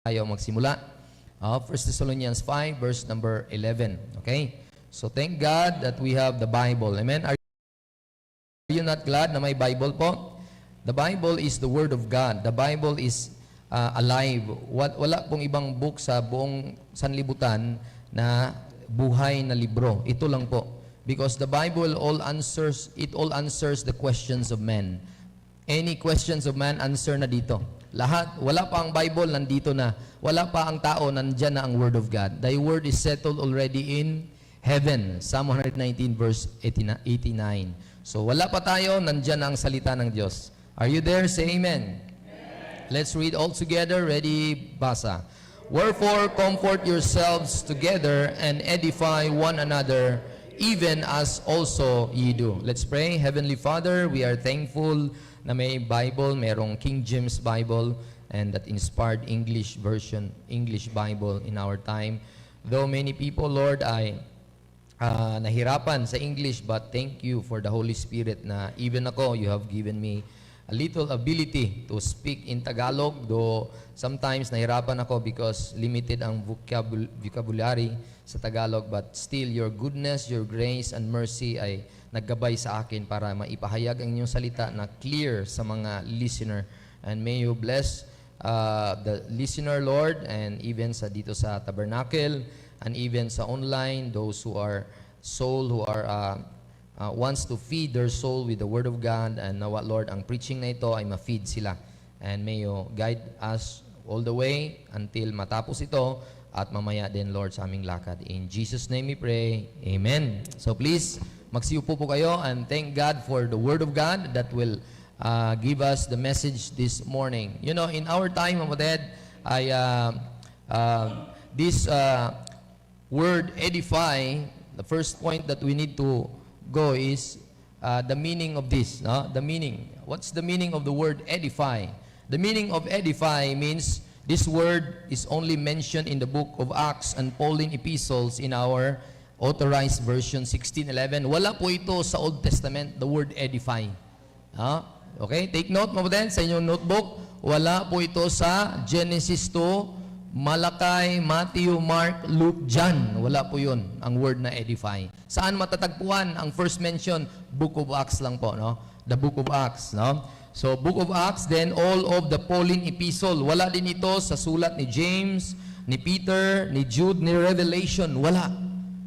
Tayo magsimula. 1 Thessalonians 5 verse number 11. Okay? So thank God that we have the Bible. Amen? Are you not glad na may Bible po? The Bible is the Word of God. The Bible is alive. Wala pong ibang book sa buong sanlibutan na buhay na libro. Ito lang po. Because the Bible all answers the questions of men. Any questions of man, answer na dito. Lahat, wala pa ang Bible, nandito na. Wala pa ang tao, nandyan na ang Word of God. Thy Word is settled already in heaven. Psalm 119 verse 89. So wala pa tayo, nandyan na ang salita ng Diyos. Are you there? Say amen. Let's read all together. Ready? Basa. Wherefore comfort yourselves together and edify one another, even as also ye do. Let's pray. Heavenly Father, we are thankful na may Bible, merong King James Bible, and that inspired English version, English Bible in our time. Though many people, Lord, ay nahirapan sa English, but thank you for the Holy Spirit na even ako, you have given me a little ability to speak in Tagalog, though sometimes nahirapan ako because limited ang vocabulary sa Tagalog, but still your goodness, your grace and mercy ay naggabay sa akin para maipahayag ang inyong salita na clear sa mga listener. And may you bless the listener, Lord, and even sa dito sa tabernacle, and even sa online, those who are wants to feed their soul with the Word of God. And now, Lord, ang preaching na ito ay ma-feed sila. And may you guide us all the way until matapos ito at mamaya din, Lord, sa aming lakad. In Jesus' name we pray. Amen. So please, magsiupo po kayo and thank God for the Word of God that will give us the message this morning. You know, in our time, Mama Dad, this word edify, the first point that we need to go is the meaning of this. No? The meaning. What's the meaning of the word edify? The meaning of edify means this word is only mentioned in the book of Acts and Pauline epistles in our authorized version 1611. Wala po ito sa Old Testament, the word edify. Okay, take note mo din sa inyong notebook. Wala po ito sa Genesis 2, Malakay, Matthew, Mark, Luke, John. Wala po yun, ang word na edify. Saan matatagpuan ang first mention? Book of Acts lang po, no? The book of Acts, no? So, book of Acts, then all of the Pauline epistle. Wala din ito sa sulat ni James, ni Peter, ni Jude, ni Revelation. Wala.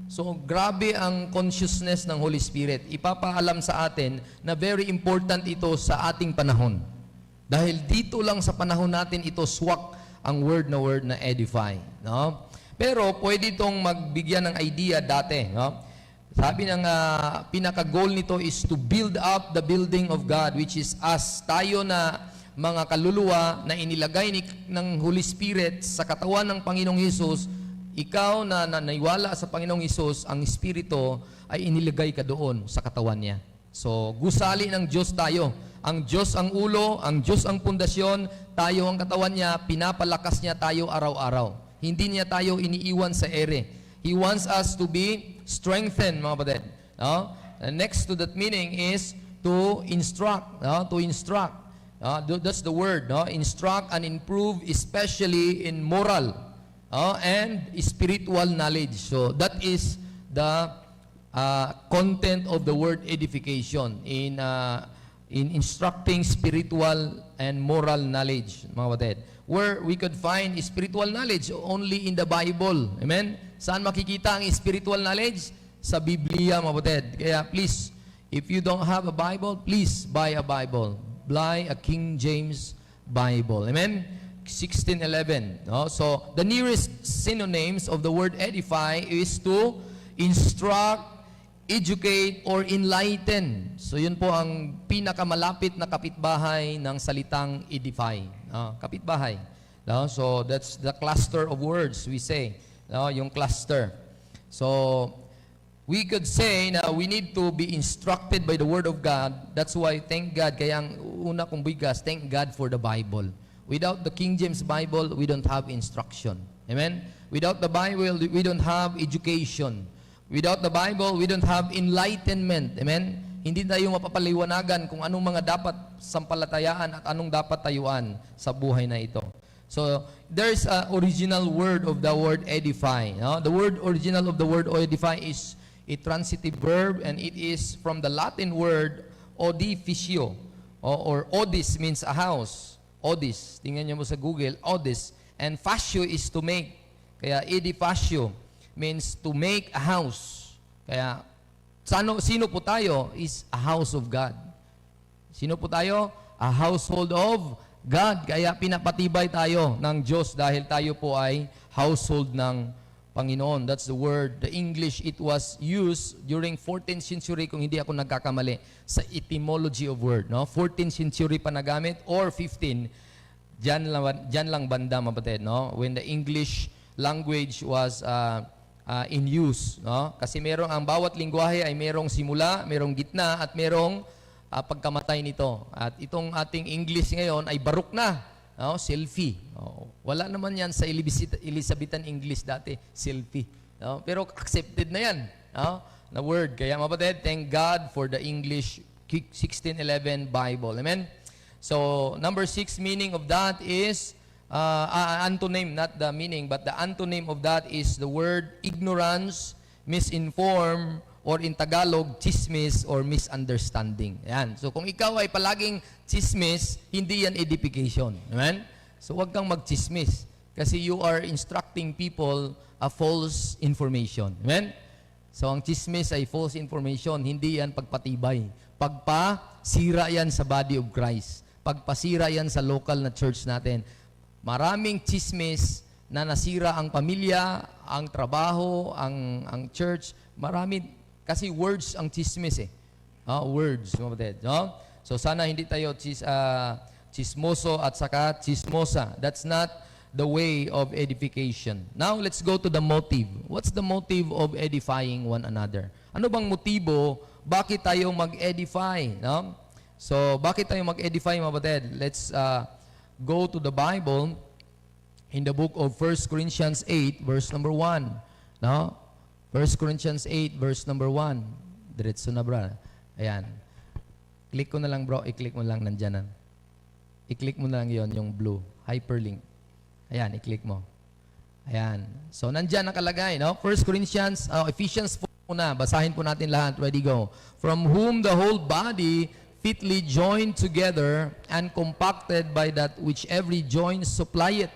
So, grabe ang consciousness ng Holy Spirit. Ipapaalam sa atin na very important ito sa ating panahon. Dahil dito lang sa panahon natin ito swak ang word na edify. No? Pero pwede itong magbigyan ng idea dati. No? Sabi ng pinaka-goal nito is to build up the building of God, which is us. Tayo na mga kaluluwa na inilagay ng Holy Spirit sa katawan ng Panginoong Hesus. Ikaw na naniwala sa Panginoong Hesus, ang Espiritu ay inilagay ka doon sa katawan niya. So, gusali ng Diyos tayo. Ang Diyos ang ulo, ang Diyos ang pundasyon, tayo ang katawan niya, pinapalakas niya tayo araw-araw. Hindi niya tayo iniiwan sa ere. He wants us to be strengthened, mga kapatid. No? And next to that meaning is to instruct. No? To instruct. That's the word. No? Instruct and improve, especially in moral and spiritual knowledge. So that is the content of the word edification in instructing spiritual and moral knowledge, mga kapatid. Where we could find spiritual knowledge only in the Bible. Amen? Saan makikita ang spiritual knowledge? Sa Biblia, mga kapatid. Kaya please, if you don't have a Bible, please buy a Bible. Buy a King James Bible. Amen? 1611. No? So, the nearest synonyms of the word edify is to instruct, educate, or enlighten. So, yun po ang pinakamalapit na kapitbahay ng salitang edify. Kapitbahay. No? So, that's the cluster of words we say. No? Yung cluster. So, we could say na we need to be instructed by the Word of God. That's why, thank God, kaya ang una kong bigas, thank God for the Bible. Without the King James Bible, we don't have instruction. Amen? Without the Bible, we don't have education. Without the Bible, we don't have enlightenment. Amen? Hindi tayo mapapaliwanagan kung anong mga dapat sampalatayaan at anong dapat tayuan sa buhay na ito. So there's a original word of the word edify. No? The word original of the word edify is a transitive verb, and it is from the Latin word edificio, or odis means a house. Odis, tingnan niyo mo sa Google, odis. And fascio is to make. Kaya edificio means to make a house. Kaya sino po tayo is a house of God. Sino po tayo? A household of God. Kaya pinapatibay tayo ng Diyos dahil tayo po ay household ng Panginoon. That's the word. The English, it was used during 14th century, kung hindi ako nagkakamali, sa etymology of word. No? 14th century pa nagamit or 15. Diyan lang banda, mapatid. No? When the English language was in use. No? Kasi ang bawat lingwahe ay merong simula, merong gitna, at merong pagkamatay nito. At itong ating English ngayon ay barok na. No? Selfie. No? Wala naman yan sa Elizabethan English dati, selfie. No? Pero accepted na yan. No? Na word. Kaya mapatid, thank God for the English 1611 Bible. Amen? So, number 6 meaning of that is, antonym, not the meaning, but the antonym of that is the word ignorance, misinform, or in Tagalog, chismis or misunderstanding. Yan. So kung ikaw ay palaging chismis, hindi yan edification. Amen? So huwag kang magchismis kasi you are instructing people a false information. Amen? So ang chismis ay false information, hindi yan pagpatibay. Pagpasira yan sa body of Christ. Pagpasira yan sa local na church natin. Maraming chismis na nasira ang pamilya, ang trabaho, ang church. Marami. Kasi words ang chismis eh. Words. No? So sana hindi tayo chismoso at saka chismosa. That's not the way of edification. Now, let's go to the motive. What's the motive of edifying one another? Ano bang motibo? Bakit tayo mag-edify? No? So, bakit tayo mag-edify, mga batid? Let's go to the Bible in the book of 1 Corinthians 8, verse number 1. No? 1 Corinthians 8, verse number 1. Diretso na, bro. Ayan. Click ko na lang, bro. I-click mo lang nandyan. I-click mo na lang yon, yung blue. Hyperlink. Ayan, i-click mo. Ayan. So, nandyan nakalagay, no? 1 Corinthians, Ephesians 4 muna. Basahin po natin lahat. Ready, go. From whom the whole body fitly joined together and compacted by that which every joint supply it,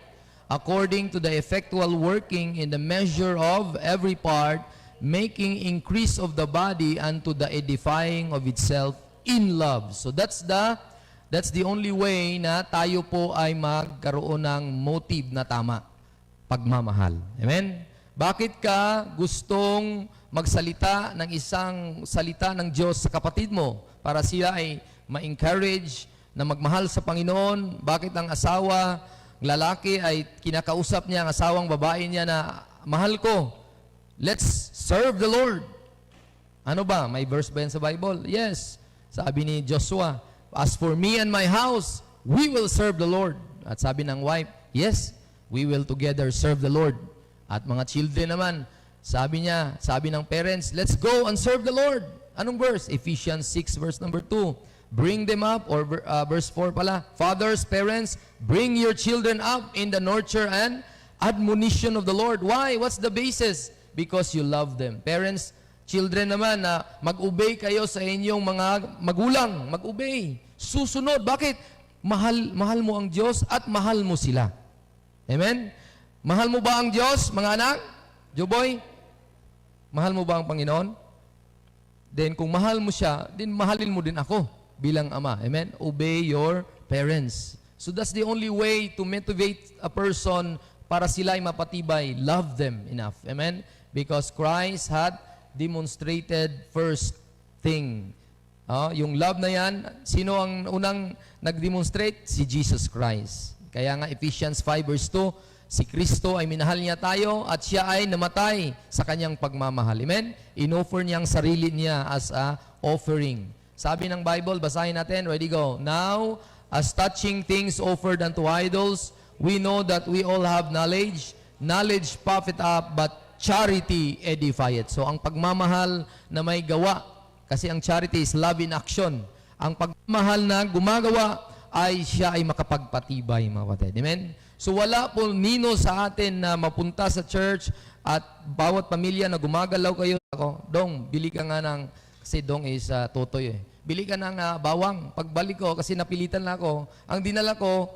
according to the effectual working in the measure of every part, making increase of the body unto the edifying of itself in love. So that's the only way na tayo po ay magkaroon ng motive na tama, pagmamahal. Amen? Bakit ka gustong magsalita ng isang salita ng Diyos sa kapatid mo para sila ay ma-encourage na magmahal sa Panginoon? Bakit ang asawa lalaki ay kinakausap niya ang asawang babae niya na, mahal ko, let's serve the Lord. Ano ba? May verse ba yan sa Bible? Yes. Sabi ni Joshua, as for me and my house, we will serve the Lord. At sabi ng wife, yes, we will together serve the Lord. At mga children naman, sabi ng parents, let's go and serve the Lord. Anong verse? Ephesians 6, verse number 2. Bring them up, or verse 4 pala, fathers, parents, bring your children up in the nurture and admonition of the Lord. Why? What's the basis? Because you love them. Parents, children naman, na mag-obey kayo sa inyong mga magulang. Mag-obey. Susunod. Bakit? Mahal mo ang Diyos at mahal mo sila. Amen? Mahal mo ba ang Diyos, mga anak? Joboy? Mahal mo ba ang Panginoon? Then, kung mahal mo siya, then mahalin mo din ako bilang ama. Amen? Obey your parents. So that's the only way to motivate a person para sila ay mapatibay. Love them enough. Amen? Because Christ had demonstrated first thing. Yung love na yan, sino ang unang nag-demonstrate? Si Jesus Christ. Kaya nga Ephesians 5 verse 2, si Kristo ay minahal niya tayo at siya ay namatay sa kanyang pagmamahal. Amen? Inoffer niya ang sarili niya as a offering. Sabi ng Bible, basahin natin. Ready, go. Now, as touching things offered unto idols, we know that we all have knowledge. Knowledge puffeth up, but charity edifieth. So, ang pagmamahal na may gawa, kasi ang charity is love in action. Ang pagmamahal na gumagawa ay siya ay makapagpatibay, mga kapatid. Amen? So wala po nino sa atin na mapunta sa church at bawat pamilya na gumagalaw kayo. Ako, Dong, bili ka nga ng, kasi Dong is totoy eh. Bili ka ng bawang. Pagbalik ko, kasi napilitan na ako, ang dinala ko,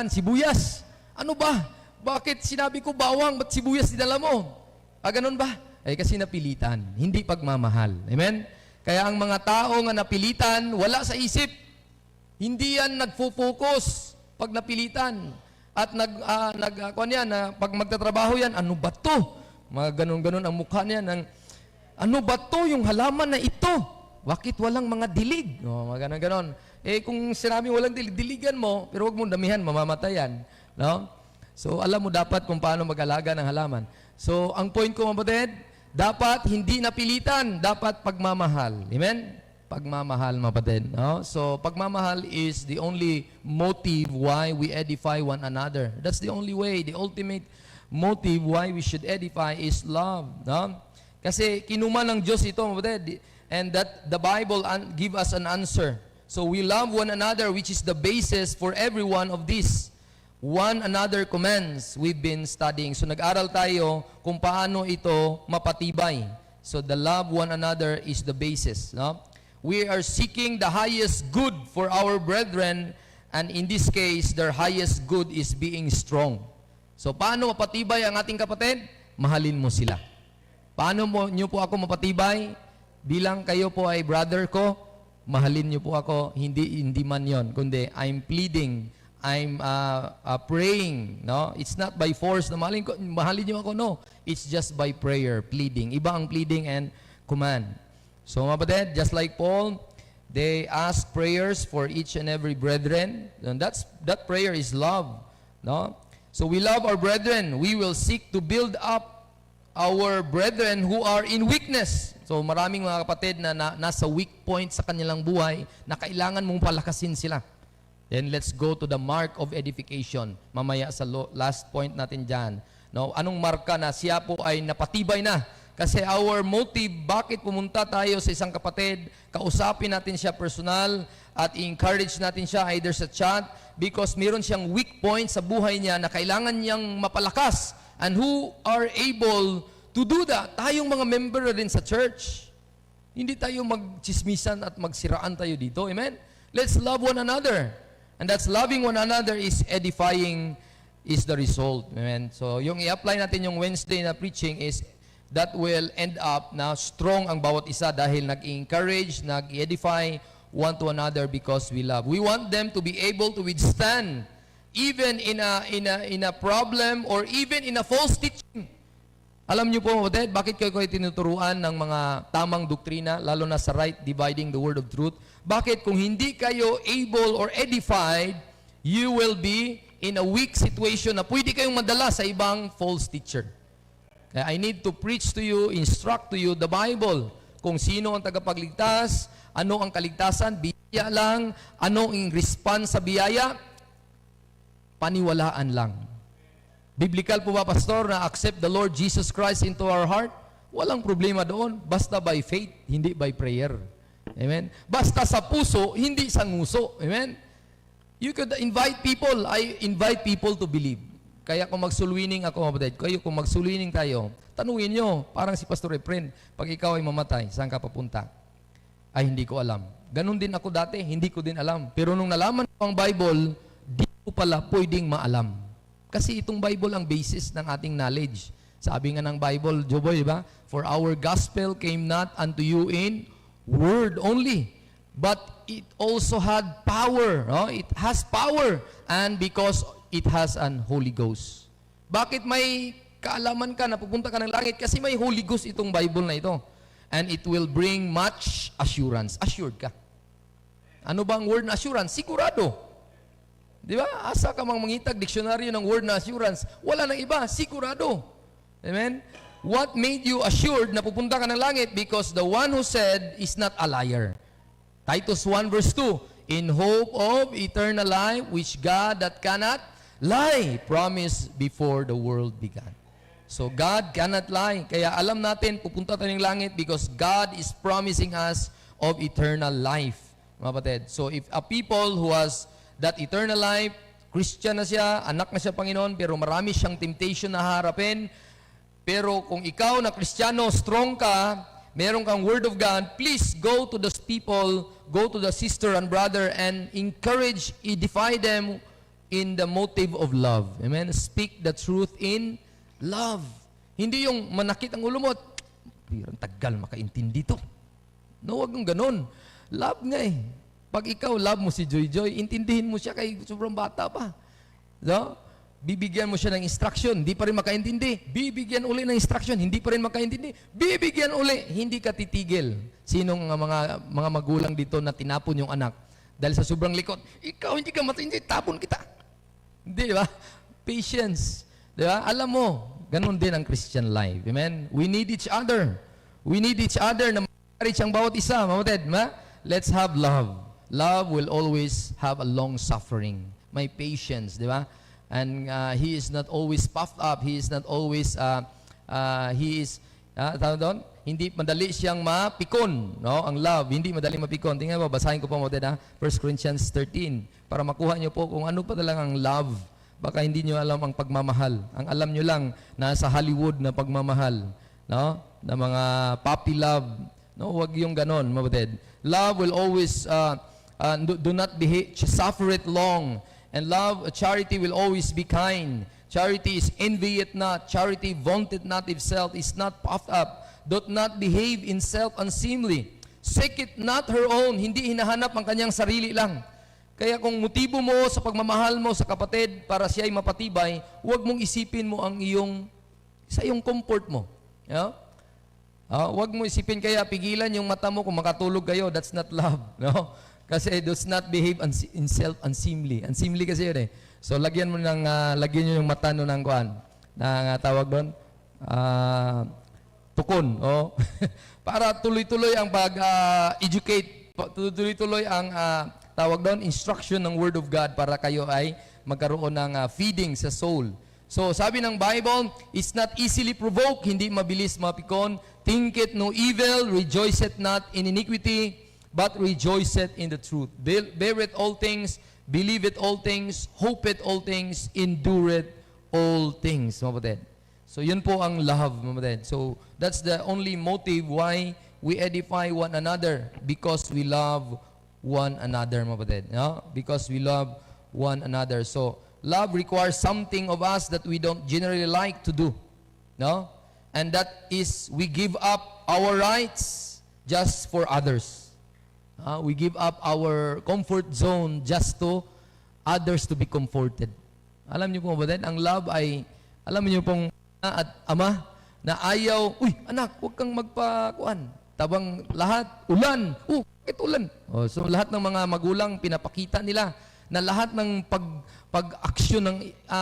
sibuyas. Ano ba? Bakit sinabi ko bawang, ba't sibuyas dinala mo? Ganun ba? Kasi napilitan, hindi pagmamahal. Amen? Kaya ang mga tao nga napilitan, wala sa isip. Hindi yan nagfo-focus pag napilitan. At pag magtatrabaho yan, ano ba to? Mga ganun-ganun ang mukha niya. Ano ba to yung halaman na ito? Bakit walang mga dilig? Mga ganun-ganun. Kung sinabi walang dilig, diligan mo, pero huwag mong damihan, mamamatayan. No? So, alam mo dapat kung paano mag-alaga ng halaman. So, ang point ko, mabatid, dapat hindi napilitan, dapat pagmamahal. Amen? Pagmamahal, mabatid. No? So, pagmamahal is the only motive why we edify one another. That's the only way, the ultimate motive why we should edify is love. No? Kasi kinuman ng Diyos ito, mabatid. And that the Bible give us an answer. So, we love one another, which is the basis for every one of these. One another commands we've been studying. So nag-aral tayo kung paano ito mapatibay. So the love one another is the basis. No? We are seeking the highest good for our brethren, and in this case, their highest good is being strong. So paano mapatibay ang ating kapatid? Mahalin mo sila. Paano niyo po ako mapatibay? Bilang kayo po ay brother ko, mahalin niyo po ako. Hindi man yon, kundi I'm pleading, I'm praying, no? It's not by force na mahalin niyo ako, no. It's just by prayer, pleading. Iba ang pleading and command. So, mga kapatid, just like Paul, they ask prayers for each and every brethren. And that prayer is love, no? So, we love our brethren. We will seek to build up our brethren who are in weakness. So, maraming mga kapatid na nasa weak point sa kanilang buhay na kailangan mong palakasin sila. Then let's go to the mark of edification. Mamaya sa last point natin dyan. No? Anong marka na siya po ay napatibay na? Kasi our motive, bakit pumunta tayo sa isang kapatid, kausapin natin siya personal at i-encourage natin siya either sa chat because meron siyang weak point sa buhay niya na kailangan niyang mapalakas. And who are able to do that? Tayong mga member rin sa church. Hindi tayo magchismisan at magsiraan tayo dito. Amen? Let's love one another. And that's loving one another is edifying is the result. Amen. So, yung i-apply natin yung Wednesday na preaching is that will end up na strong ang bawat isa dahil nag-encourage, nag-edify one to another because we love. We want them to be able to withstand even in a problem or even in a false teaching. Alam niyo po, kapatid, bakit kayo tinuturuan ng mga tamang doktrina, lalo na sa right dividing the word of truth? Bakit kung hindi kayo able or edified, you will be in a weak situation na pwede kayong madala sa ibang false teacher. Kaya I need to preach to you, instruct to you the Bible. Kung sino ang tagapagligtas, ano ang kaligtasan, biyaya lang, ano ang response sa biyaya, paniwalaan lang. Biblical po ba, Pastor, na accept the Lord Jesus Christ into our heart? Walang problema doon. Basta by faith, hindi by prayer. Amen? Basta sa puso, hindi sa nguso. Amen? You could invite people. I invite people to believe. Kaya kung mag-soul-winning ako, kapatid, kung mag-soul-winning tayo, tanungin nyo, parang si Pastor Efren, pag ikaw ay mamatay, saan ka papunta? Ay, hindi ko alam. Ganon din ako dati, hindi ko din alam. Pero nung nalaman ko ang Bible, di ko pala pwedeng maalam. Kasi itong Bible ang basis ng ating knowledge. Sabi nga ng Bible, Joboy, di ba? For our gospel came not unto you in word only, but it also had power. No? It has power, and because it has an Holy Ghost. Bakit may kaalaman ka na pupunta ka ng langit? Kasi may Holy Ghost itong Bible na ito. And it will bring much assurance. Assured ka. Ano ba ang word na assurance? Sigurado. Di ba? Asa ka mang mangitag diksyonaryo ng word na assurance? Wala nang iba. Sigurado. Amen? What made you assured na pupunta ka ng langit? Because the one who said is not a liar. Titus 1 verse 2, in hope of eternal life, which God that cannot lie promised before the world began. So God cannot lie. Kaya alam natin, pupunta tayo ng langit because God is promising us of eternal life. mga kapatid. So if a people who has that eternal life, Christian na siya, anak na siya Panginoon, pero marami siyang temptation na harapin. Pero kung ikaw na Kristiyano, strong ka, meron kang Word of God, please go to those people, go to the sister and brother and encourage, edify them in the motive of love. Amen? Speak the truth in love. Hindi yung manakit ang ulo mo at pirang tagal makaintindi to. No, wag mong ganun. Love nga eh. Pag ikaw love mo si Joy Joy, intindihin mo siya kay sobrang bata pa. No? Bibigyan mo siya ng instruction, hindi pa rin makaintindi. Bibigyan uli ng instruction, hindi pa rin makaintindi. Bibigyan uli, hindi ka titigil. Sinong mga magulang dito na tinapon yung anak? Dahil sa sobrang likot, ikaw hindi ka matindi, tapon kita. Hindi, di ba? Patience. Di ba? Alam mo, ganun din ang Christian life. Amen? We need each other. We need each other na ma-encourage ang bawat isa. Mamatid, ma? Let's have love. Love will always have a long suffering. May patience, di ba? And he is not always puffed up. He is not always, tawag doon? Hindi madali siyang mapikon. No? Ang love, hindi madali mapikon. Tingnan mo, basahin ko pa mo din, 1 Corinthians 13. Para makuha niyo po kung ano pa talagang love. Baka hindi niyo alam ang pagmamahal. Ang alam niyo lang, nasa Hollywood na pagmamahal. No? Na mga puppy love. No? Huwag yung ganon, mabatid. Love will always, do not suffer it long. And love, charity will always be kind. Charity is envy it not. Charity vaunteth not itself, is not puffed up. Doth not behave in self unseemly. Seek it not her own. Hindi hinahanap ang kanyang sarili lang. Kaya kung motibo mo sa pagmamahal mo sa kapatid para siya'y mapatibay, huwag mong isipin mo ang sa iyong comfort mo. Yeah? Huwag mo isipin kaya pigilan yung mata mo kung makatulog kayo. That's not love. No? Kasi does not behave in self unseemly. Unseemly kasi yun eh. So lagyan mo lagyan niyo yung mata no ng kuan. Tawag doon tukon, oh. Para tuloy-tuloy ang pag-educate, tuloy-tuloy ang tawag doon instruction ng Word of God para kayo ay magkaroon ng feeding sa soul. So sabi ng Bible, it's not easily provoked, hindi mabilis mapikon. Think it no evil, rejoice it not in iniquity, but rejoiceth in the truth. Beareth all things, believeth all things, hopeth all things, endureth all things. Mapatid. So yun po ang love, mapatid. So that's the only motive why we edify one another, because we love one another, mapatid. No? Because we love one another. So love requires something of us that we don't generally like to do. No? And that is we give up our rights just for others. We give up our comfort zone just to others to be comforted. Alam niyo po ba din, ang love ay, alam niyo pong at ama na ayaw, uy, anak, huwag kang magpakuan. Tabang lahat, ulan. Bakit ulan? So lahat ng mga magulang, pinapakita nila na lahat ng pag-aksyon ng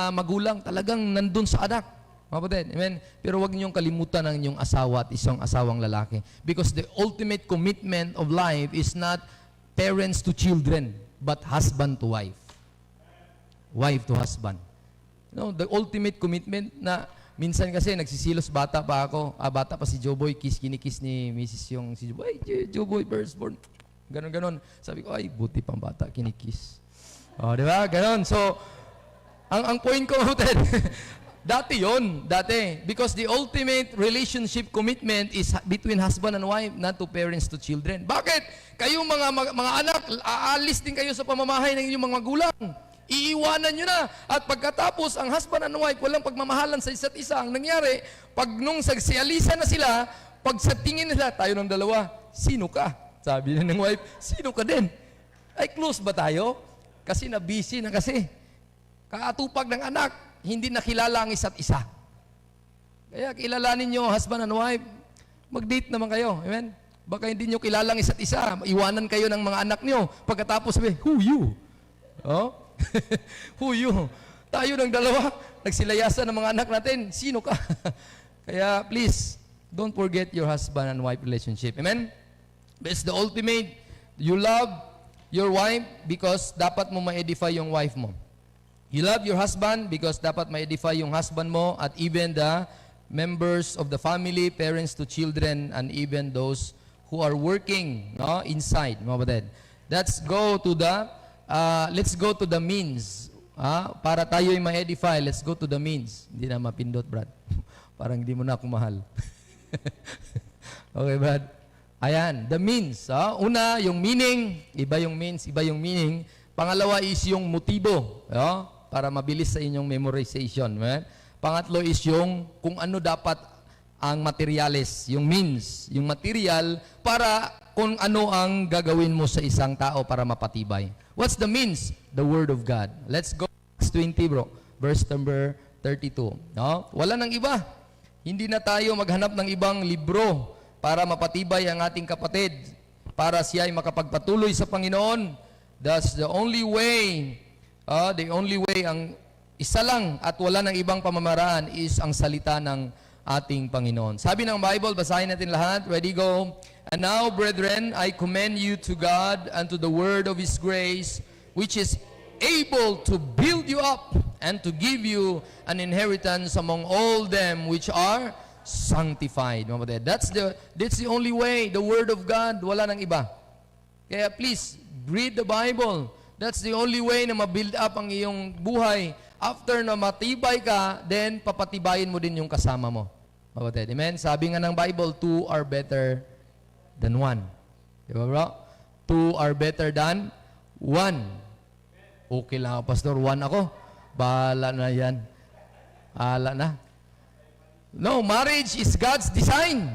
magulang talagang nandun sa anak. Kapatid, amen? Pero huwag niyong kalimutan ang inyong asawa at isang asawang lalaki. Because the ultimate commitment of life is not parents to children, but husband to wife. Wife to husband. You know, the ultimate commitment na minsan kasi nagsisilos, bata pa ako, bata pa si Joboy, kinikiss ni Mrs. yung si Joboy, Joboy firstborn. Ganon. Sabi ko, ay, buti pang bata, kinikiss. Di ba? Ganon. So, ang point ko, dati. Because the ultimate relationship commitment is between husband and wife, not to parents to children. Bakit? Kayong mga anak, aalis din kayo sa pamamahay ng inyong mga magulang. Iiwanan nyo na. At pagkatapos, ang husband and wife, walang pagmamahalan sa isa't isa. Ang nangyari, pag nung sagsialisa na sila, pag sa tingin nila, tayo ng dalawa, sino ka? Sabi na ng wife, sino ka din? Ay, close ba tayo? Kasi na-busy na kasi. Kaatupag ng anak, hindi nakilala ang isa't isa. Kaya kilalanin nyo, husband and wife, mag-date naman kayo. Amen? Baka hindi nyo kilala ang isa't isa. Iwanan kayo ng mga anak nyo. Pagkatapos sabi, who you? Oh? Who you? Tayo ng dalawa, nagsilayasan ng mga anak natin. Sino ka? Kaya please, don't forget your husband and wife relationship. Amen? That's the ultimate. You love your wife because dapat mo ma-edify yung wife mo. You love your husband because dapat ma-edify yung husband mo at even the members of the family, parents to children, and even those who are working inside, mga kapatid. Let's go to the means. Para tayo'y ma-edify, let's go to the means. Hindi na mapindot, Brad. Parang hindi mo na ako mahal. Okay, Brad? Ayan, the means. Una, yung meaning. Iba yung means, iba yung meaning. Pangalawa is yung motibo. Para mabilis sa inyong memorization. Pangatlo is yung kung ano dapat ang materials, yung means, yung material, para kung ano ang gagawin mo sa isang tao para mapatibay. What's the means? The Word of God. Let's go Acts 20, bro. Verse number 32. Wala nang iba. Hindi na tayo maghanap ng ibang libro para mapatibay ang ating kapatid, para siya ay makapagpatuloy sa Panginoon. That's the only way. Ang isa lang at wala ng ibang pamamaraan is ang salita ng ating Panginoon. Sabi ng Bible, basahin natin lahat. Ready, go. And now, brethren, I commend you to God and to the word of His grace, which is able to build you up and to give you an inheritance among all them which are sanctified. That's the only way, the Word of God. Wala nang iba. Kaya please, read the Bible. That's the only way na ma-build up ang iyong buhay. After na matibay ka, then papatibayin mo din yung kasama mo. Amen? Sabi nga ng Bible, two are better than one. Di ba, bro? Two are better than one. Okay lang ako, Pastor. One ako. Bahala na yan. Bahala na. No, marriage is God's design.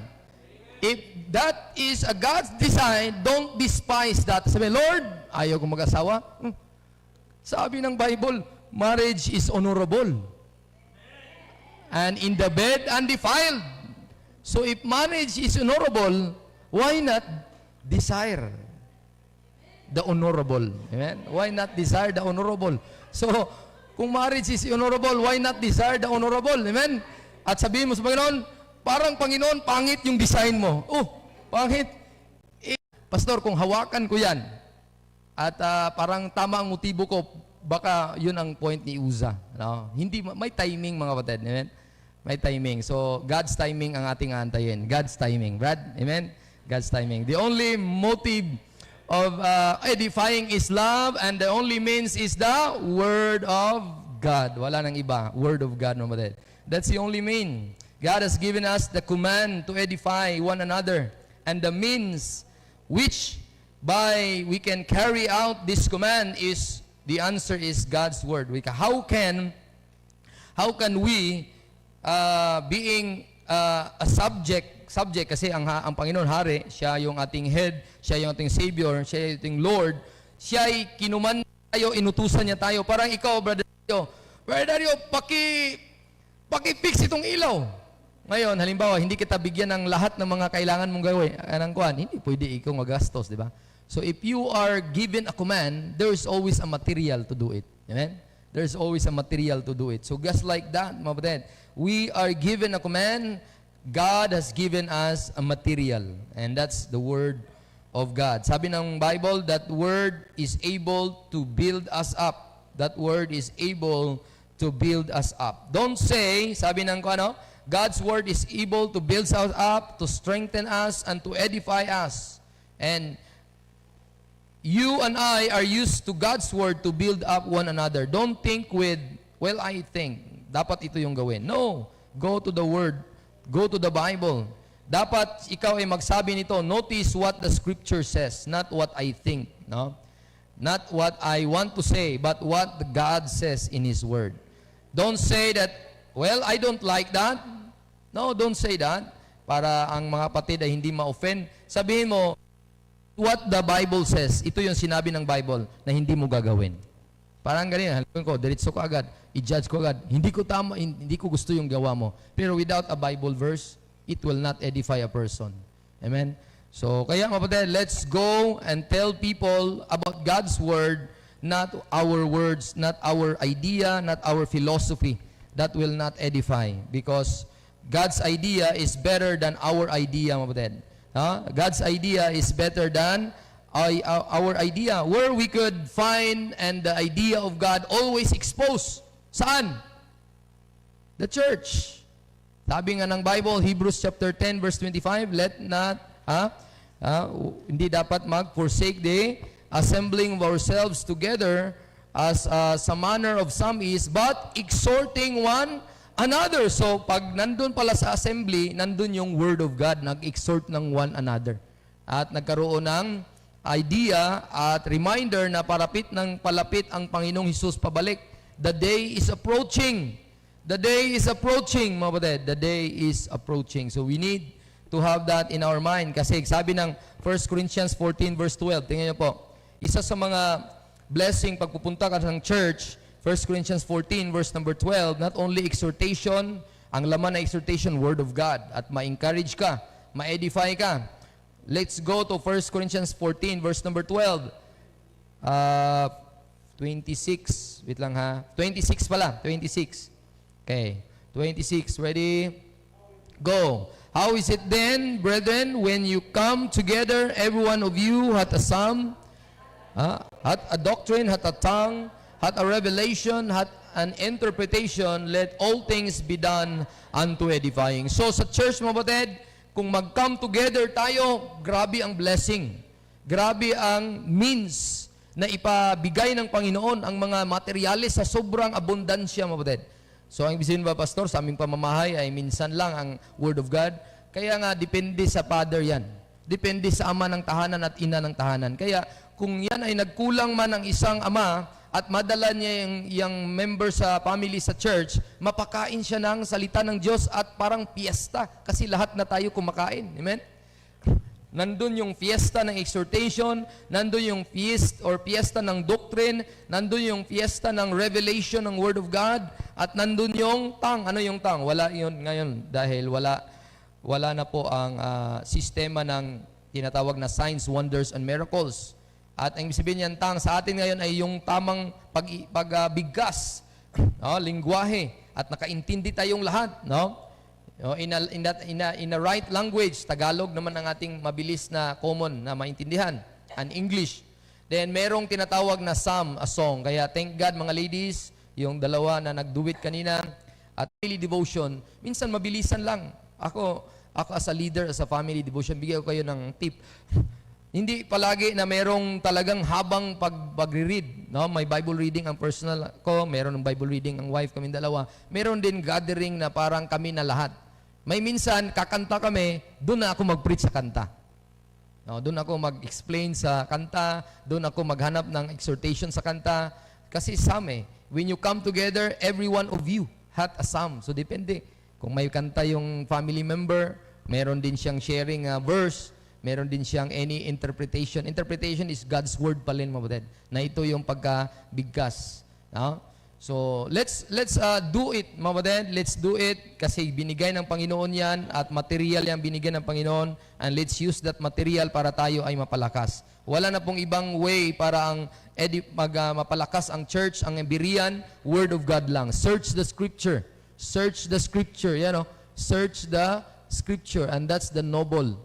If that is a God's design, don't despise that. Sabi, Lord, ayaw kong mag-asawa. Sabi ng Bible, marriage is honorable. And in the bed, undefiled. So if marriage is honorable, why not desire the honorable? Amen? Why not desire the honorable? So, kung marriage is honorable, why not desire the honorable? Amen? At sabihin mo sa Panginoon, parang Panginoon, pangit yung design mo. Pangit. Pastor, kung hawakan ko yan, at parang tama ang motibo ko, baka yun ang point ni Uza. No? Hindi, may timing, mga kapatid. Amen? May timing. So, God's timing ang ating aantayin. God's timing. Brad? Amen? God's timing. The only motive of edifying is love, and the only means is the Word of God. Wala nang iba. Word of God, mga kapatid. That's the only mean. God has given us the command to edify one another, and the means which by we can carry out this command is, the answer is God's Word. How can we being a subject kasi ang Panginoon Hari, siya yung ating head, siya yung ating Savior, siya yung ating Lord, siya ay kinuman tayo, inutusan niya tayo. Parang ikaw, Brother Dario, paki-fix itong ilaw. Ngayon, halimbawa, hindi kita bigyan ng lahat ng mga kailangan mong gawin. Hindi pwede ikaw magastos, di ba? So if you are given a command, there is always a material to do it. Amen? There is always a material to do it. So just like that, mga kapatid, we are given a command, God has given us a material. And that's the Word of God. Sabi ng Bible, that Word is able to build us up. That Word is able to build us up. Don't say, sabi ng God's Word is able to build us up, to strengthen us, and to edify us. And you and I are used to God's Word to build up one another. Don't think with, well, I think, dapat ito yung gawin. No. Go to the Word. Go to the Bible. Dapat ikaw ay magsabi nito, notice what the Scripture says, not what I think. No? Not what I want to say, but what God says in His Word. Don't say that, well, I don't like that. No, don't say that. Para ang mga kapatid ay hindi ma-offend. Sabihin mo, what the Bible says. Ito yung sinabi ng Bible na hindi mo gagawin. Parang ganyan, halimbawa ko, diretso ko agad, i-judge ko agad. Hindi ko tama, hindi ko gusto yung gawa mo. Pero without a Bible verse, it will not edify a person. Amen? So, kaya mga kapatid, let's go and tell people about God's Word, not our words, not our idea, not our philosophy. That will not edify. Because God's idea is better than our idea, mga kapatid. God's idea is better than our idea. Where we could find and the idea of God always exposed. Saan? The church. Sabi nga ng Bible, Hebrews chapter 10 verse 25, let not, hindi dapat mag-forsake the assembling of ourselves together as sa manner of some is, but exhorting one another. So, pag nandun pala sa assembly, nandun yung Word of God, nag-exhort ng one another. At nagkaroon ng idea at reminder na palapit ang Panginoong Hesus pabalik. The day is approaching. The day is approaching, mga kapatid. The day is approaching. So, we need to have that in our mind. Kasi sabi ng 1 Corinthians 14 verse 12, tingnan niyo po, isa sa mga blessing pagpupunta ka ng church, 1 Corinthians 14 verse number 12, not only exhortation, ang laman na exhortation, Word of God, at ma-encourage ka, ma-edify ka. Let's go to 1 Corinthians 14 verse number 12. 26, wait lang ha. 26 pala, 26. Okay, 26, ready? Go. How is it then, brethren, when you come together, every one of you hath a psalm, hath a doctrine, hath a tongue, hath a revelation, hath an interpretation, let all things be done unto edifying. So sa church, mga batid, kung mag-come together tayo, grabe ang blessing. Grabe ang means na ipabigay ng Panginoon ang mga materyales sa sobrang abundansya, mga batid. So ang ibig sabihin ba, Pastor, sa aming pamamahay ay minsan lang ang Word of God? Kaya nga, depende sa father yan. Depende sa ama ng tahanan at ina ng tahanan. Kaya kung yan ay nagkulang man ang isang ama at madala niya yung member sa family sa church, mapakain siya ng salita ng Diyos at parang fiesta kasi lahat na tayo kumakain. Amen? Nandun yung fiesta ng exhortation, nandun yung fiesta ng doctrine, nandun yung fiesta ng revelation ng Word of God, at nandun yung tongue. Ano yung tongue? Wala yun ngayon dahil wala na po ang sistema ng tinatawag na signs, wonders, and miracles. At ang sabihin niyan, tongue, sa atin ngayon ay yung tamang pagbigkas, lingwahe, at nakaintindi tayong lahat, no? In a right language, Tagalog naman ang ating mabilis na common na maintindihan, and English. Then merong tinatawag na psalm, a song. Kaya thank God mga ladies, yung dalawa na nag-do-it kanina, at daily devotion, minsan mabilisan lang. Ako as a leader, as a family devotion, bigyan ko kayo ng tip. Hindi palagi na merong talagang habang pag-read, no? May Bible reading ang personal ko, meron ng Bible reading ang wife, kami dalawa. Meron din gathering na parang kami na lahat. May minsan, kakanta kami, doon na ako mag-preach sa kanta. No, doon ako mag-explain sa kanta, doon ako maghanap ng exhortation sa kanta. Kasi psalm when you come together, every one of you had a psalm. So depende. Kung may kanta yung family member, meron din siyang sharing verse, meron din siyang any interpretation. Interpretation is God's word pa rin, mga batid, na ito yung pagkabigkas. No? So, let's do it, mga batid. Let's do it kasi binigay ng Panginoon yan at material yan binigay ng Panginoon, and let's use that material para tayo ay mapalakas. Wala na pong ibang way para ang mapalakas ang church, ang Berean, Word of God lang. Search the Scripture. Search the Scripture. Yan, search the Scripture, and that's the noble.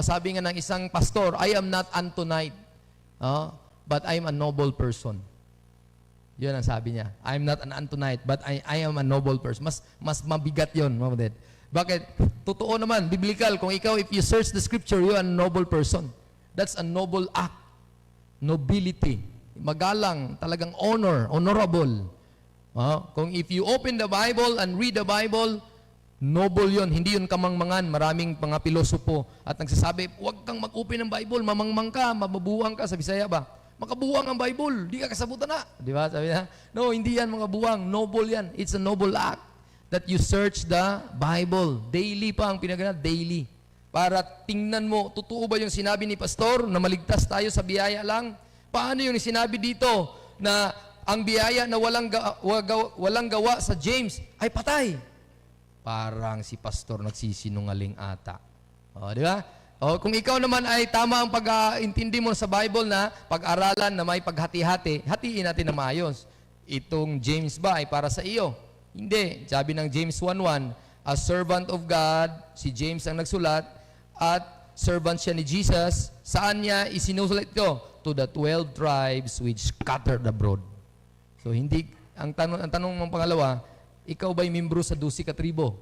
Sabi nga ng isang pastor, I am not Antonite, but I am a noble person. Yun ang sabi niya. I am not an Antonite, but I am a noble person. Mas mabigat yun, mga kapatid. Bakit? Totoo naman, biblical. Kung ikaw, if you search the Scripture, you are a noble person. That's a noble act. Nobility. Magalang, talagang honor, honorable. Kung if you open the Bible and read the Bible, noble yun. Hindi yun kamangmangan. Maraming mga pilosopo at nagsasabi, huwag kang mag-open ng Bible, mamangmang ka, mababuang ka. Sa Bisaya ba? Makabuwang ang Bible, di ka kasabutan na. Di ba? Sabi niya, no, hindi yan mga buwang. Noble yan. It's a noble act that you search the Bible. Daily pa ang pinagana, daily. Para tingnan mo, totoo ba yung sinabi ni Pastor na maligtas tayo sa biyaya lang? Paano yung sinabi dito na ang biyaya na walang gawa sa James ay patay? Parang si Pastor nagsisinungaling ata. Di ba? Kung ikaw naman ay tama ang pag-intindi mo sa Bible na pag-aralan na may paghati-hati, hatiin natin na maayos. Itong James ba ay para sa iyo? Hindi. Sabi ng James 1:1, a servant of God, si James ang nagsulat, at servant siya ni Jesus. Saan niya isinusulat ito? To the 12 tribes which scattered abroad. So hindi, ang tanong mong pangalawa, ikaw ba'y membro sa 12 katribo?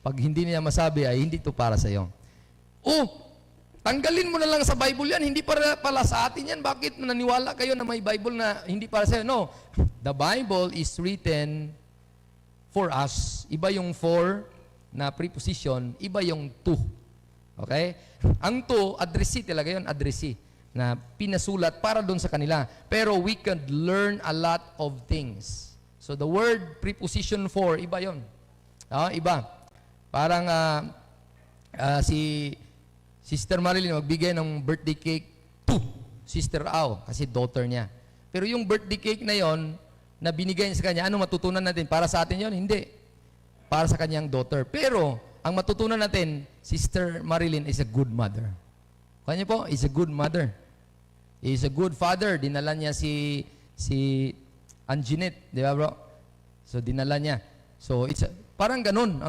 Pag hindi niya masabi, ay hindi ito para sa iyo. Tanggalin mo na lang sa Bible yan, hindi para pala sa atin yan. Bakit naniwala kayo na may Bible na hindi para sa'yo? No, the Bible is written for us. Iba yung for na preposition, iba yung to. Okay? Ang to, addressee talaga yun, addressee, na pinasulat para doon sa kanila. Pero we can learn a lot of things. So the word preposition for, iba yun. Iba. Parang si Sister Marilyn magbigay ng birthday cake to Sister Au, kasi daughter niya. Pero yung birthday cake na yon na binigay niya sa kanya, ano matutunan natin? Para sa atin yon? Hindi. Para sa kanyang daughter. Pero, ang matutunan natin, Sister Marilyn is a good mother. Kanya po, is a good mother. Is a good father. Dinala niya si Anjanette, di ba bro? So, dinala niya. So, parang ganun.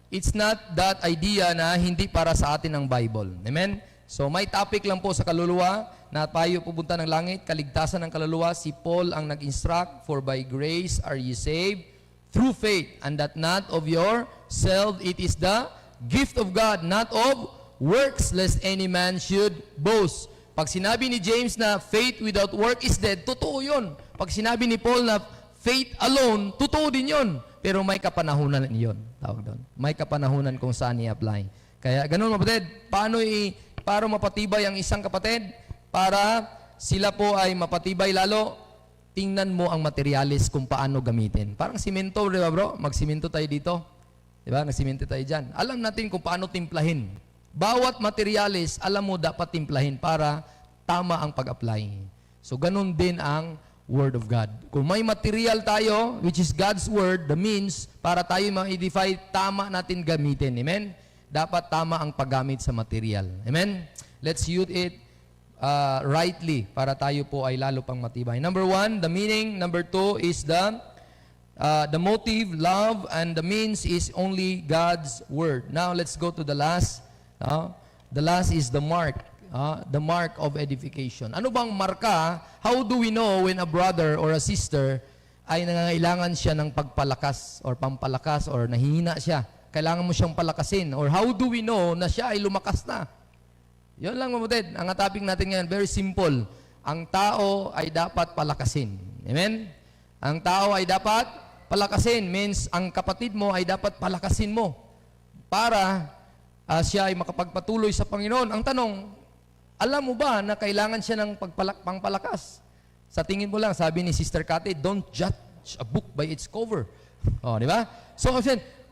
It's not that idea na hindi para sa atin ang Bible. Amen? So, may topic lang po sa kaluluwa na tayo pupunta ng langit, kaligtasan ng kaluluwa. Si Paul ang nag-instruct, for by grace are ye saved through faith, and that not of yourself, it is the gift of God, not of works, lest any man should boast. Pag sinabi ni James na faith without work is dead, totoo yun. Pag sinabi ni Paul na faith alone, totoo din yun. Pero may kapanahunan yun. Tawag doon. May kapanahunan kung saan i-apply. Kaya ganun kapatid, para mapatibay ang isang kapatid, para sila po ay mapatibay lalo, tingnan mo ang materialis kung paano gamitin. Parang simento, di ba bro? Magsimento tayo dito. Di ba? Nagsimento tayo dyan. Alam natin kung paano timplahin. Bawat materialis, alam mo dapat timplahin para tama ang pag-apply. So ganun din ang Word of God. Kung may material tayo, which is God's Word, the means, para tayo ma-edify, tama natin gamitin. Amen? Dapat tama ang paggamit sa material. Amen? Let's use it rightly para tayo po ay lalo pang matibay. Number 1, the meaning. Number 2 is the motive, love, and the means is only God's Word. Now, let's go to the last. The last is the mark. The mark of edification. Ano bang marka? How do we know when a brother or a sister ay nangangailangan siya ng pagpalakas or pampalakas or nahihina siya? Kailangan mo siyang palakasin. Or how do we know na siya ay lumakas na? Yun lang kapatid. Ang topic natin ngayon, very simple. Ang tao ay dapat palakasin. Amen? Ang tao ay dapat palakasin. Means, ang kapatid mo ay dapat palakasin mo para siya ay makapagpatuloy sa Panginoon. Ang tanong, alam mo ba na kailangan siya ng pangpalakas? Sa tingin mo lang, sabi ni Sister Cathy, don't judge a book by its cover. Di ba? So,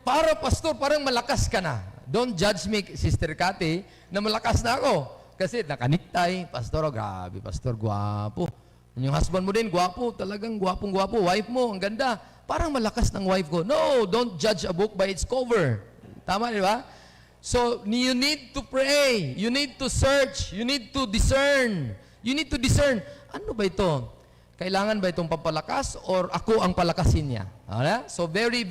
para pastor, parang malakas ka na. Don't judge me, Sister Cathy, na malakas na ako. Kasi nakaniktay, pastor, grabe, pastor, guwapo. Yung husband mo din, guwapo, talagang guwapong-guwapo. Wife mo, ang ganda. Parang malakas ng wife ko. No, don't judge a book by its cover. Tama, di ba? So, you need to pray. You need to search. You need to discern. You need to discern. Ano ba ito? Kailangan ba itong pampalakas or ako ang palakasin niya? So, very,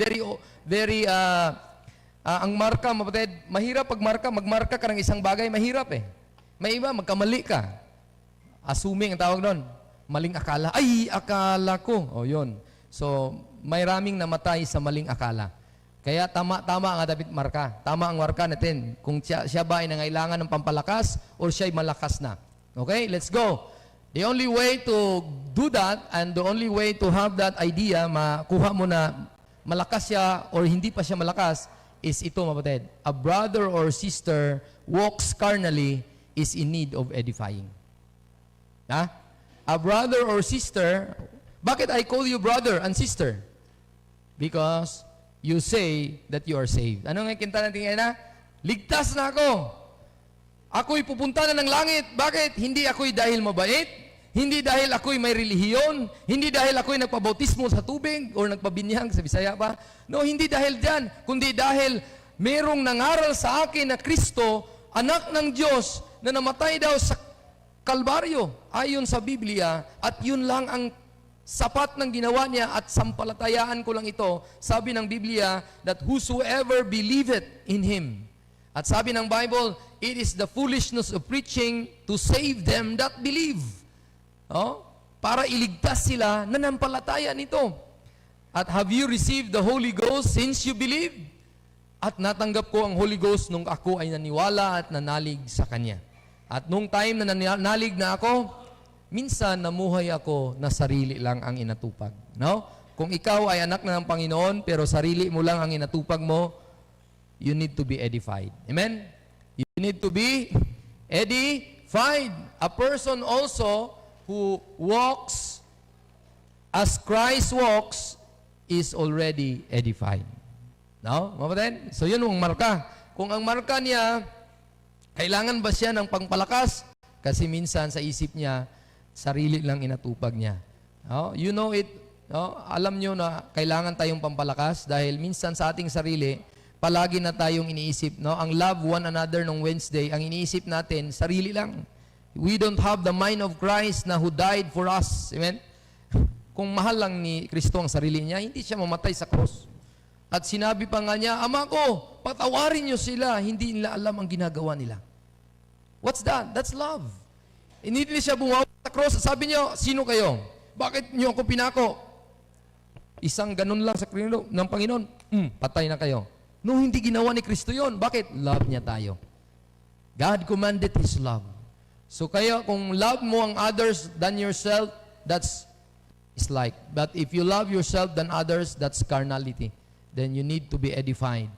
ang marka, mapatid, mahirap magmarka ka ng isang bagay, mahirap eh. May iba, magkamali ka. Assuming, ang tawag doon, maling akala. Ay, akala ko. O, yun. So, may raming namatay sa maling akala. Kaya tama ang dapat marka. Tama ang marka natin. Kung siya ba ay nangailangan ng pampalakas or siya ay malakas na. Okay, let's go. The only way to do that and the only way to have that idea, makuha mo na malakas siya or hindi pa siya malakas, is ito, mapatid. A brother or sister walks carnally is in need of edifying. A brother or sister, bakit I call you brother and sister? Because you say that you are saved. Ano nga kinta natin ngayon na? Ligtas na ako. Ako'y pupunta na ng langit. Bakit? Hindi ako'y dahil mabait. Hindi dahil ako'y may relihiyon. Hindi dahil ako'y nagpabautismo sa tubig or nagpabinyang sa Bisaya pa. No, hindi dahil dyan. Kundi dahil merong nangaral sa akin na Kristo, anak ng Diyos, na namatay daw sa Kalbaryo. Ayon sa Biblia. At yun lang ang sapat ng ginawa niya at sampalatayaan ko lang ito. Sabi ng Biblia that whosoever believeth in Him. At sabi ng Bible, it is the foolishness of preaching to save them that believe. Para iligtas sila na nampalataya nito. At have you received the Holy Ghost since you believe? At natanggap ko ang Holy Ghost nung ako ay naniwala at nanalig sa Kanya. At nung time na nalig na ako, minsan namuhay ako na sarili lang ang inatupag. No? Kung ikaw ay anak na ng Panginoon, pero sarili mo lang ang inatupag mo, you need to be edified. Amen? You need to be edified. A person also who walks as Christ walks is already edified. No? Mabaten? So yun ang marka. Kung ang marka niya, kailangan ba siya ng pangpalakas? Kasi minsan sa isip niya, sarili lang inatupag niya. No? You know it. No? Alam nyo na kailangan tayong pampalakas dahil minsan sa ating sarili, palagi na tayong iniisip. No? Ang love one another nung Wednesday, ang iniisip natin, sarili lang. We don't have the mind of Christ na who died for us. Amen? Kung mahal lang ni Kristo ang sarili niya, hindi siya mamatay sa cross. At sinabi pa nga niya, Ama ko, patawarin niyo sila, hindi nila alam ang ginagawa nila. What's that? That's love. Hindi siya bumawa sa cross. Sabi niyo, sino kayo? Bakit niyo ako pinako? Isang ganun lang sa krino ng Panginoon, patay na kayo. No, hindi ginawa ni Kristo yon. Bakit? Love niya tayo. God commanded His love. So kaya kung love mo ang others than yourself, that's like. But if you love yourself than others, that's carnality. Then you need to be edified.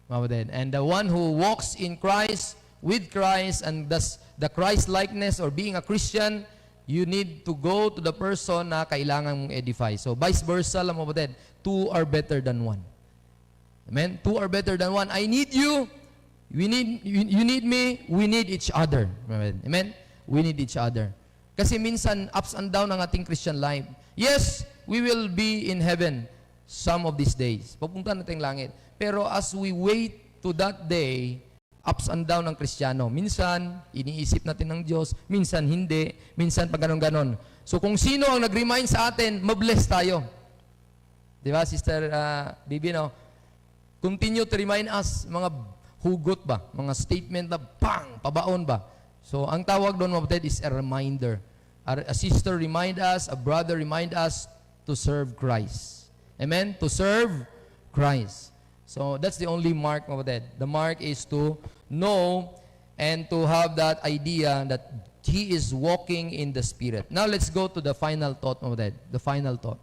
And the one who walks in Christ, with Christ, and thus the Christ-likeness or being a Christian, you need to go to the person na kailangan mong edify. So vice versa lang, mga two are better than one. Amen? Two are better than one. I need you. You need me. We need each other. Amen? We need each other. Kasi minsan, ups and down ang ating Christian life. Yes, we will be in heaven some of these days. Papunta natin langit. Pero as we wait to that day, ups and down ng Kristiyano. Minsan, iniisip natin ng Diyos. Minsan, hindi. Minsan, pag ganon-ganon. So, kung sino ang nag-remind sa atin, mabless tayo. Di ba, Sister Bibi, no? Continue to remind us, mga hugot ba? Mga statement na, bang, pabaon ba? So, ang tawag doon, mabutid, is a reminder. A sister remind us, a brother remind us to serve Christ. Amen? To serve Christ. So, that's the only mark, mabutid. The mark is to know and to have that idea that he is walking in the Spirit. Now, let's go to the final thought, mabutid. The final thought.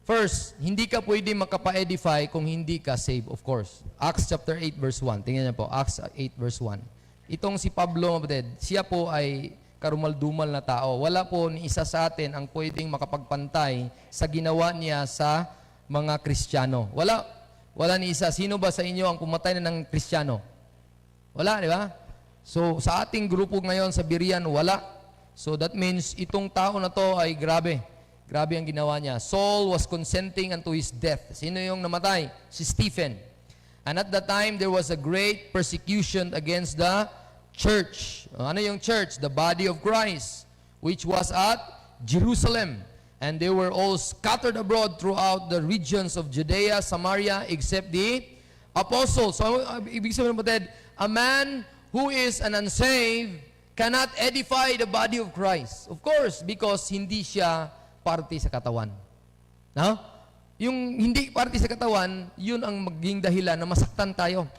First, hindi ka pwede makapa-edify kung hindi ka saved, of course. Acts chapter 8 verse 1. Tingnan niyo po, Acts 8 verse 1. Itong si Pablo, mabutid, siya po ay karumal-dumal na tao. Wala po ni isa sa atin ang pwedeng makapagpantay sa ginawa niya sa mga Kristiyano. Wala ni isa. Sino ba sa inyo ang pumatay na ng Kristiyano? Wala, di ba? So, sa ating grupo ngayon sa Berean, wala. So, that means itong tao na to ay grabe. Grabe ang ginawa niya. Saul was consenting unto his death. Sino yung namatay? Si Stephen. And at that time, there was a great persecution against the church. Ano yung church? The body of Christ, which was at Jerusalem. And they were all scattered abroad throughout the regions of Judea, Samaria, except the apostles. So, ibig sabihin mo, a man who is an unsaved cannot edify the body of Christ. Of course, because hindi siya parte sa katawan. No? Yung hindi parte sa katawan, yun ang maging dahilan na masaktan tayo.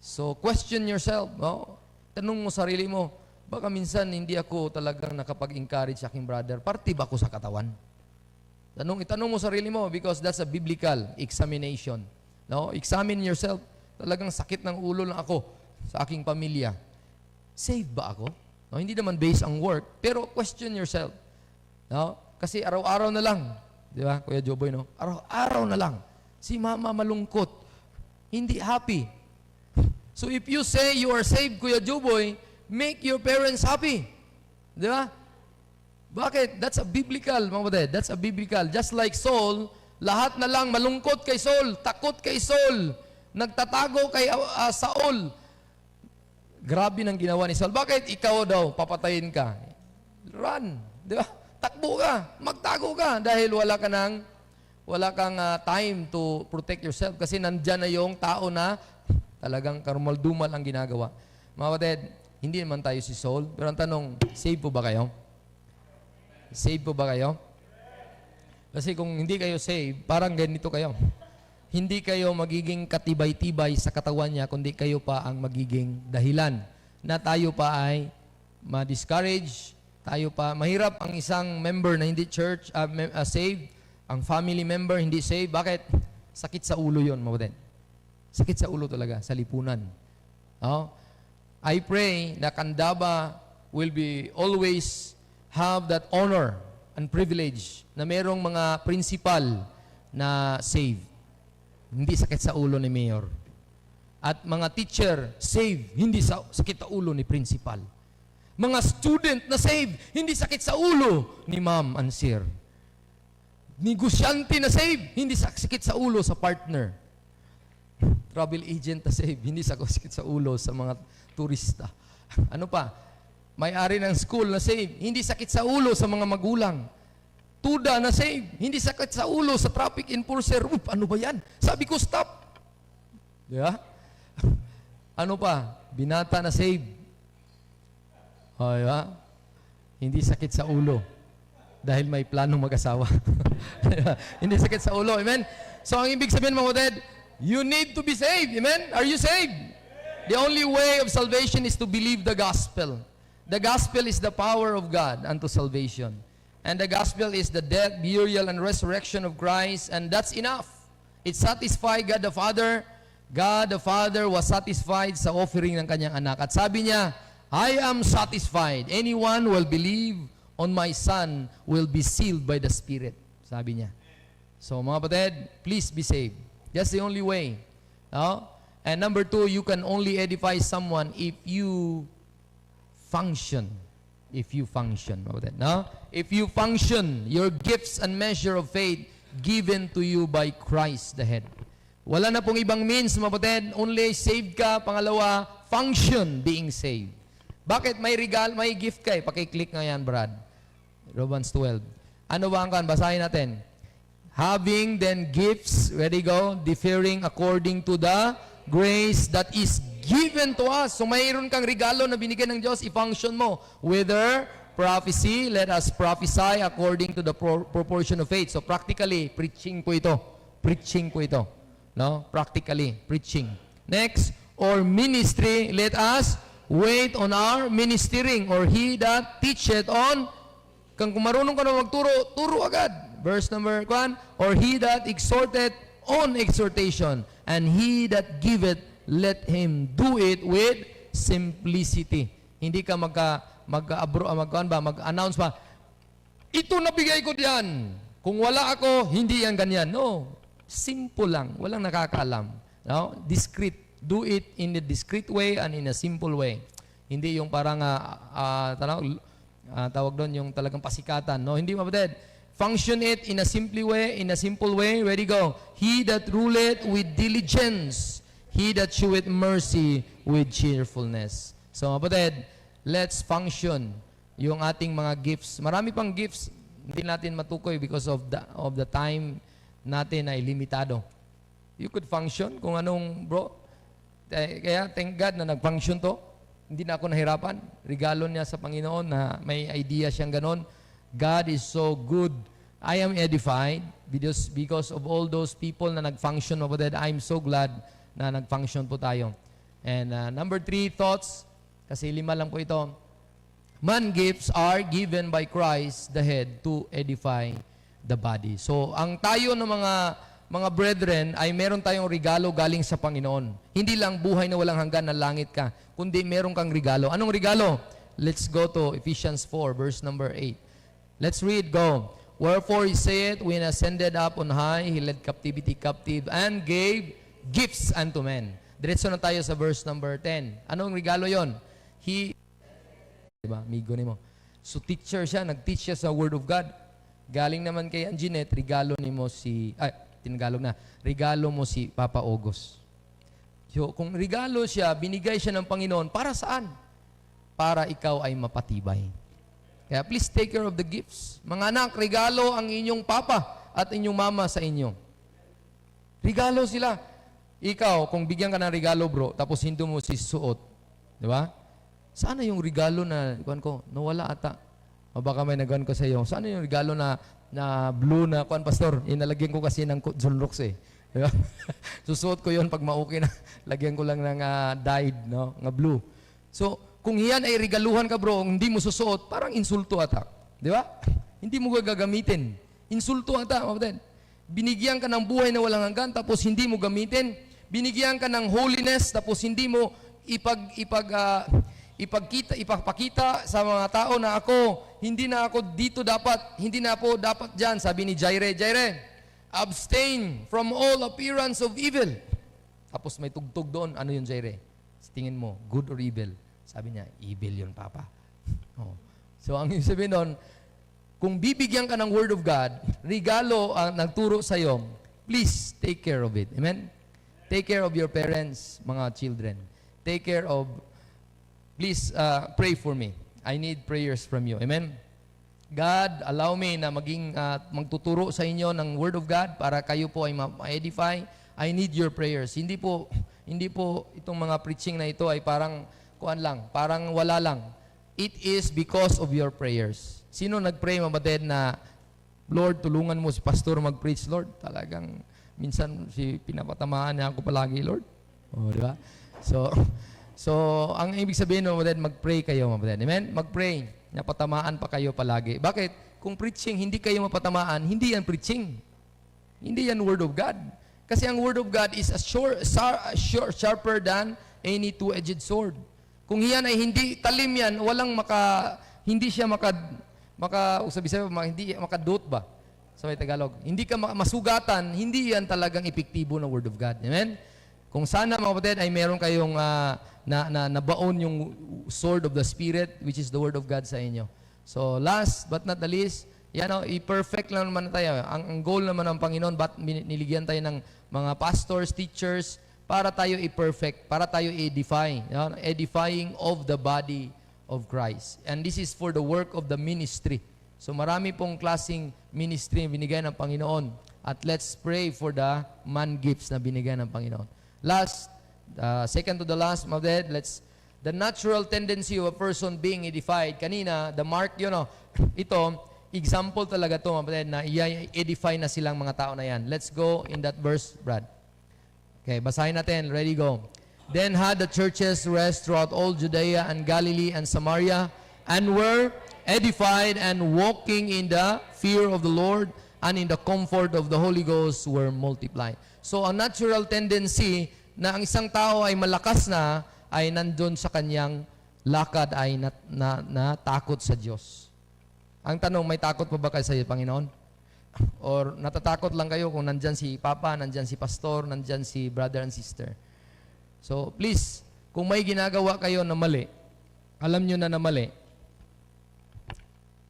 So, question yourself. No? Tanong mo sarili mo, baka minsan hindi ako talagang nakapag-encourage sa aking brother. Parte ba ako sa katawan? Itanong mo sarili mo because that's a biblical examination. No? Examine yourself. Talagang sakit ng ulo lang ako sa aking pamilya. Saved ba ako? No? Hindi naman based on work, pero question yourself. No? Kasi araw-araw na lang. Di ba, Kuya Joboy, no? Araw-araw na lang. Si mama malungkot. Hindi happy. So if you say you are saved, Kuya Joboy, make your parents happy. Di ba? Bakit? That's a biblical, mga kapatid. That's a biblical. Just like Saul, lahat na lang malungkot kay Saul, takot kay Saul, nagtatago kay Saul. Grabe nang ginawa ni Saul. Bakit? Ikaw daw, papatayin ka. Run. Di ba? Takbo ka, magtago ka dahil wala kang time to protect yourself kasi nandyan na yung tao na talagang karumal-dumal ang ginagawa. Mga kapatid, hindi naman tayo si Saul, pero ang tanong, save po ba kayo? Save po ba kayo? Kasi kung hindi kayo save, parang ganito kayo. Hindi kayo magiging katibay-tibay sa katawan niya, kundi kayo pa ang magiging dahilan na tayo pa ay ma-discourage, tayo pa, mahirap ang isang member na hindi church, saved, ang family member hindi saved. Bakit? Sakit sa ulo yun, mabutin. Sakit sa ulo talaga, sa lipunan. Oh? I pray na Candaba will be always have that honor and privilege na merong mga principal na saved. Hindi sakit sa ulo ni Mayor. At mga teacher, saved, hindi sakit sa ulo ni principal. Mga student na saved, hindi sakit sa ulo ni Ma'am Ansir. Negosyante na saved, hindi sakit sa ulo sa partner. Travel agent na saved, hindi sakit sa ulo sa mga turista. Ano pa? May-ari ng school na saved, hindi sakit sa ulo sa mga magulang. Tuda na saved, hindi sakit sa ulo sa traffic enforcer. Ano ba yan? Sabi ko, stop. Yeah? Ano pa? Binata na saved. Hindi sakit sa ulo dahil may planong mag-asawa. Hindi sakit sa ulo. Amen? So, ang ibig sabihin, mga kapatid, you need to be saved. Amen? Are you saved? The only way of salvation is to believe the gospel. The gospel is the power of God unto salvation. And the gospel is the death, burial, and resurrection of Christ, and that's enough. It satisfied God the Father. God the Father was satisfied sa offering ng kanyang anak. At sabi niya, I am satisfied. Anyone will believe on my Son will be sealed by the Spirit. Sabi niya. So, mga kapatid, please be saved. That's the only way. No? And number 2, you can only edify someone if you function. If you function, mga kapatid. No? If you function, your gifts and measure of faith given to you by Christ the head. Wala na pong ibang means, mga kapatid. Only saved ka. Pangalawa, function being saved. Bakit? May regal, may gift ka eh. Pakiclick nga yan, Brad. Romans 12. Ano ba ang kan? Basahin natin. Having then gifts, ready go, differing according to the grace that is given to us. So mayroon kang regalo na binigyan ng Diyos, i-function mo. Whether prophecy, let us prophesy according to the proportion of faith. So practically, preaching po ito. Preaching po ito. No? Practically, preaching. Next, or ministry, let us wait on our ministering, or he that teacheth on, kung marunong ka na magturo, turo agad. Verse number 1, or he that exhorteth on exhortation, and he that giveth, let him do it with simplicity. Hindi ka mag-announce pa, ito nabigay ko diyan. Kung wala ako, hindi yan ganyan. No. Simple lang. Walang nakakaalam. No? Discreet. Do it in a discreet way and in a simple way. Hindi yung parang tawag doon yung talagang pasikatan. No, hindi mabadad. Function it in a simple way. Ready go. He that ruleth with diligence, he that sheweth mercy with cheerfulness. So mabadad, let's function yung ating mga gifts. Marami pang gifts hindi natin matukoy because of the time natin ay limitado. You could function kung anong, bro. Kaya, thank God na nag-function to. Hindi na ako nahirapan. Regalo niya sa Panginoon na may idea siyang ganon. God is so good. I am edified because of all those people na nag-function. I'm so glad na nag-function po tayo. And number 3, thoughts. Kasi 5 lang po ito. Man gifts are given by Christ, the head, to edify the body. So, ang tayo ng mga brethren, ay meron tayong regalo galing sa Panginoon. Hindi lang buhay na walang hanggan na langit ka, kundi meron kang regalo. Anong regalo? Let's go to Ephesians 4, verse number 8. Let's read, go. Wherefore he saith, when ascended up on high, he led captivity captive, and gave gifts unto men. Diretso na tayo sa verse number 10. Anong regalo yon? Diba? Migo ni mo. So teacher siya, nag-teach siya sa Word of God. Galing naman kay Anjanette, regalo ni mo regalo mo si Papa August. So, kung regalo siya, binigay siya ng Panginoon, para saan? Para ikaw ay mapatibay. Kaya please take care of the gifts. Mga anak, regalo ang inyong papa at inyong mama sa inyo. Regalo sila. Ikaw, kung bigyan ka ng regalo, bro, tapos hindi mo si suot, di ba? Sana yung regalo na, nawala ata. O baka may nagawan ko sa iyo. Sana yung regalo na blue na, pastor, inalagyan ko kasi ng Zonrox eh. Diba? Susuot ko yon pag ma-okay na. Lagyan ko lang ng dyed, no? Nga blue. So, kung yan ay regaluhan ka bro, hindi mo susuot, parang insulto ata. Di ba? Hindi mo gagamitin. Insulto ata, kapatid. Binigyan ka ng buhay na walang hanggan, tapos hindi mo gamitin. Binigyan ka ng holiness, tapos hindi mo ipagpakita sa mga tao na hindi na ako dito dapat, hindi na ako dapat dyan. Sabi ni Jaire, abstain from all appearance of evil. Tapos may tugtog doon. Ano yun, Jaire? Tingin mo, good or evil? Sabi niya, evil yun, Papa. Oh. So, ang ibig sabihin doon, kung bibigyan ka ng Word of God, regalo ang nagturo sa'yo, please take care of it. Amen? Take care of your parents, mga children. Take care of, please pray for me. I need prayers from you. Amen? God, allow me na magtuturo sa inyo ng Word of God para kayo po ay ma-edify. I need your prayers. Hindi po itong mga preaching na ito ay parang parang wala lang. It is because of your prayers. Sino nag-pray, mabatid, na Lord, tulungan mo si pastor mag-preach, Lord? Talagang minsan pinapatamaan niya ako palagi, Lord. O, di ba? So, ang ibig sabihin, mabatid, mag-pray kayo, mabatid. Amen? Mag-pray. Napatamaan pa kayo palagi. Bakit? Kung preaching, hindi kayo mapatamaan, hindi yan preaching. Hindi yan Word of God. Kasi ang Word of God is sharper than any two-edged sword. Kung yan ay hindi talim yan, hindi siya hindi makadot ba? Sa Tagalog. Hindi ka masugatan, hindi yan talagang epektibo na Word of God. Amen? Kung sana, mga kapatid, ay meron kayong nabaon yung sword of the Spirit, which is the Word of God sa inyo. So, last but not the least, i-perfect lang naman tayo. Ang goal naman ng Panginoon, niligyan tayo ng mga pastors, teachers, para tayo i-perfect, para tayo edify. Edifying of the body of Christ. And this is for the work of the ministry. So marami pong klaseng ministry binigay ng Panginoon. At let's pray for the man gifts na binigay ng Panginoon. Last, second to the last, the natural tendency of a person being edified. Kanina, the mark, ito, example talaga to, na i-edify na silang mga tao na yan. Let's go in that verse, Brad. Okay, basahin natin. Ready, go. Then had the churches rest throughout all Judea and Galilee and Samaria, and were edified, and walking in the fear of the Lord and in the comfort of the Holy Ghost were multiplied. So, ang natural tendency na ang isang tao ay malakas na, ay nandun sa kanyang lakad ay natakot sa Diyos. Ang tanong, may takot pa ba kayo sa Panginoon? Or natatakot lang kayo kung nandyan si Papa, nandyan si Pastor, nandyan si brother and sister. So, please, kung may ginagawa kayo na mali, alam nyo na mali,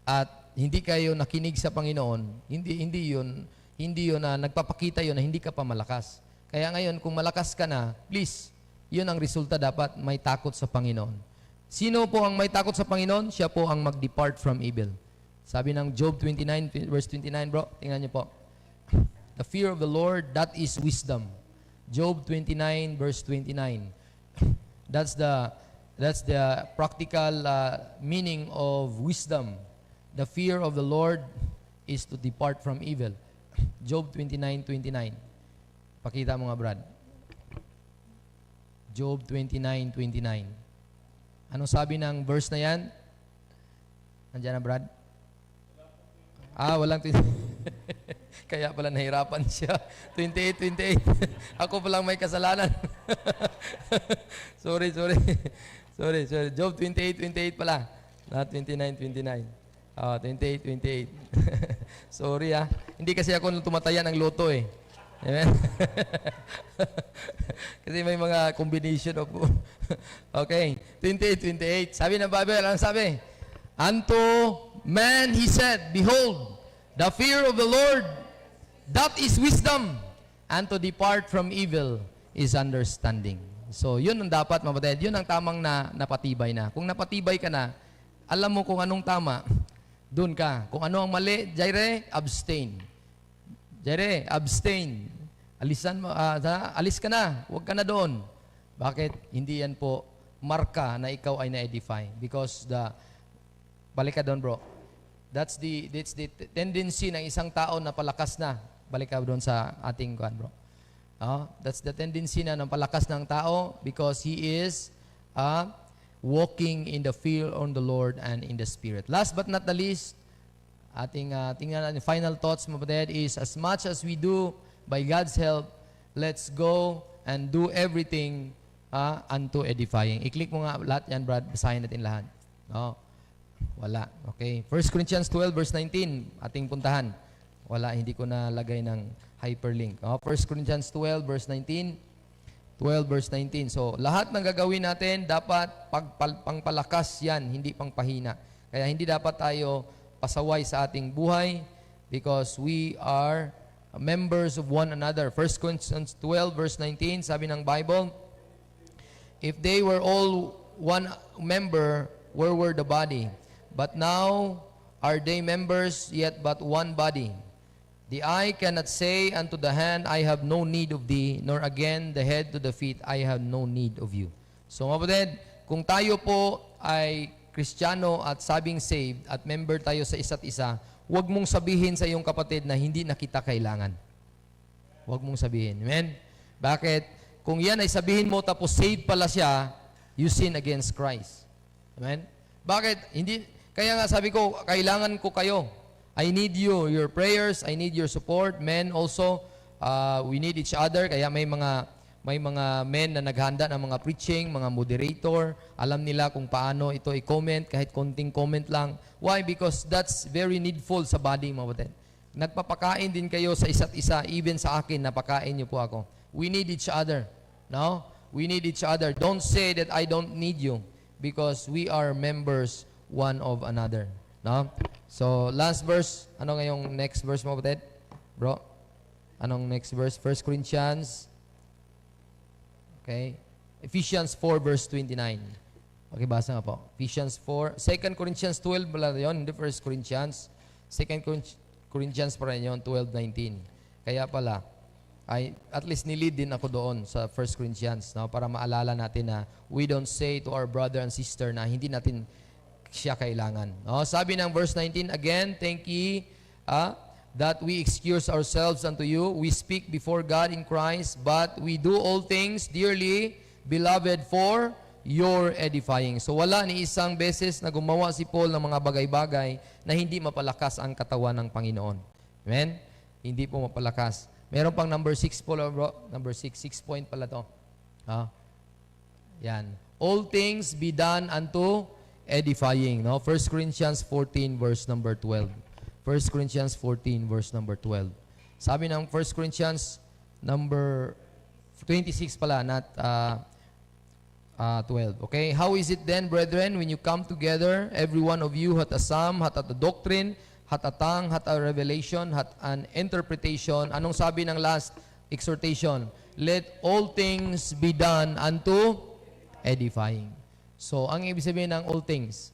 at hindi kayo nakinig sa Panginoon, hindi yun na nagpapakita yun na hindi ka pa malakas. Kaya ngayon, kung malakas ka na, please, yun ang resulta dapat, may takot sa Panginoon. Sino po ang may takot sa Panginoon? Siya po ang mag-depart from evil. Sabi ng Job 29, verse 29, bro. Tingnan niyo po. The fear of the Lord, that is wisdom. Job 29, verse 29. That's the practical meaning of wisdom. The fear of the Lord is to depart from evil. Job 29, 29. Pakita mo nga, Brad. Job 29, 29. Anong sabi ng verse na yan? Nandiyan na, Brad? Walang 20. Kaya pala nahirapan siya. 28. Ako palang may kasalanan. Sorry. Job 28 pala. Not 29. 28. Sorry Hindi kasi ako tumatayan ng loto eh. Amen? Kasi may mga combination of... Okay. 28. Sabi ng Bible, ano sabi? Unto man he said, behold, the fear of the Lord, that is wisdom, and to depart from evil is understanding. So, yun ang dapat, mabatid. Yun ang tamang napatibay na. Kung napatibay ka na, alam mo kung anong tama, dun ka. Kung ano ang mali, Jaire, abstain. Alis ka na. Huwag ka na doon. Bakit? Hindi yan po marka na ikaw ay na-edify. Because balik ka doon, bro. That's the tendency ng isang tao na palakas na. Balik ka doon sa ating kuan, bro. That's the tendency na ng palakas ng tao because he is walking in the fear on the Lord and in the Spirit. Last but not the least, ating tingnan natin final thoughts, mga kapatid, is as much as we do by God's help, let's go and do everything unto edifying. I-click mo nga lahat yan, Brad. Basahin natin lahat. No? Wala. Okay. 1 Corinthians 12 verse 19, ating puntahan. Wala, hindi ko nalagay ng hyperlink. 1 Corinthians 12 verse 19. 12 verse 19. So, lahat ng gagawin natin, dapat pangpalakas yan, hindi pangpahina. Kaya hindi dapat tayo pasaway sa ating buhay because we are members of one another. 1 Corinthians 12 verse 19, sabi ng Bible, if they were all one member, where were the body? But now are they members, yet but one body. The eye cannot say unto the hand, I have no need of thee, nor again the head to the feet, I have no need of you. So mga kapatid, kung tayo po ay Kristiyano at sabing saved at member tayo sa isa't isa, huwag mong sabihin sa iyong kapatid na hindi na kita kailangan. Huwag mong sabihin. Amen? Bakit? Kung yan ay sabihin mo tapos saved pala siya, you sin against Christ. Amen? Bakit? Hindi, kaya nga sabi ko, kailangan ko kayo. I need you, your prayers, I need your support. Men also, we need each other. Kaya may mga men na naghanda ng mga preaching, mga moderator. Alam nila kung paano ito i-comment, kahit konting comment lang. Why? Because that's very needful sa body, mga kapatid. Nagpapakain din kayo sa isa't isa, even sa akin, napakain niyo po ako. We need each other. No? We need each other. Don't say that I don't need you because we are members one of another. No? So, last verse. Ano ngayong next verse mo, kapatid? Bro? Anong next verse? 1 Corinthians. Okay. Ephesians 4 verse 29. Okay, basa nga po. Ephesians 4. 2 Corinthians 12 pala yun, hindi 1 Corinthians. 2 Corinthians pa rin yun, 12:19. Kaya pala, ay at least nilid din ako doon sa 1 Corinthians, no, para maalala natin na we don't say to our brother and sister na hindi natin siya kailangan. No? Sabi ng verse 19, again, thank ye that we excuse ourselves unto you. We speak before God in Christ, but we do all things, dearly beloved, for your edifying. So wala ni isang beses na gumawa si Paul ng mga bagay-bagay na hindi mapalakas ang katawan ng Panginoon. Amen? Hindi po mapalakas. Meron pang number 6 po, bro. Number 6 point pala to. Yan. All things be done unto edifying. No? 1 Corinthians 14 verse number 12. 1 Corinthians 14 verse number 12. Sabi ng 1 Corinthians number 26 pala, not 12. Okay? How is it then, brethren, when you come together, every one of you hath a psalm, hath a doctrine, hath a tongue, hath a revelation, hath an interpretation. Anong sabi ng last exhortation? Let all things be done unto edifying. So, ang ibig sabihin ng all things,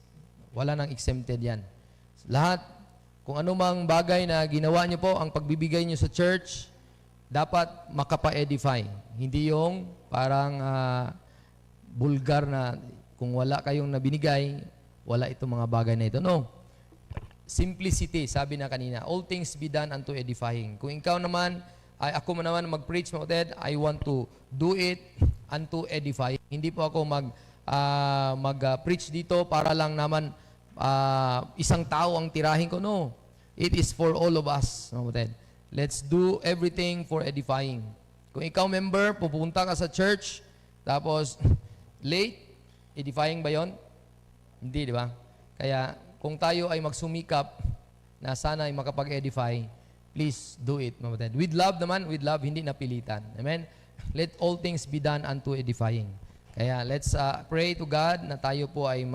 wala nang exempted yan. Lahat, kung anumang bagay na ginawa niyo po, ang pagbibigay niyo sa church, dapat makapa-edify. Hindi yung parang bulgar na kung wala kayong nabinigay, wala itong mga bagay na ito. No. Simplicity, sabi na kanina, all things be done unto edifying. Kung ikaw naman, ako naman mag-preach, I want to do it unto edifying. Hindi po ako mag-preach dito para lang naman isang tao ang tirahin ko. No. It is for all of us. Let's do everything for edifying. Kung ikaw member, pupunta ka sa church, tapos late, edifying ba yon? Hindi, di ba? Kaya, kung tayo ay magsumikap na sana ay makapag-edify, please do it. With love naman, with love, hindi napilitan. Amen? Let all things be done unto edifying. Kaya let's pray to God na tayo po ay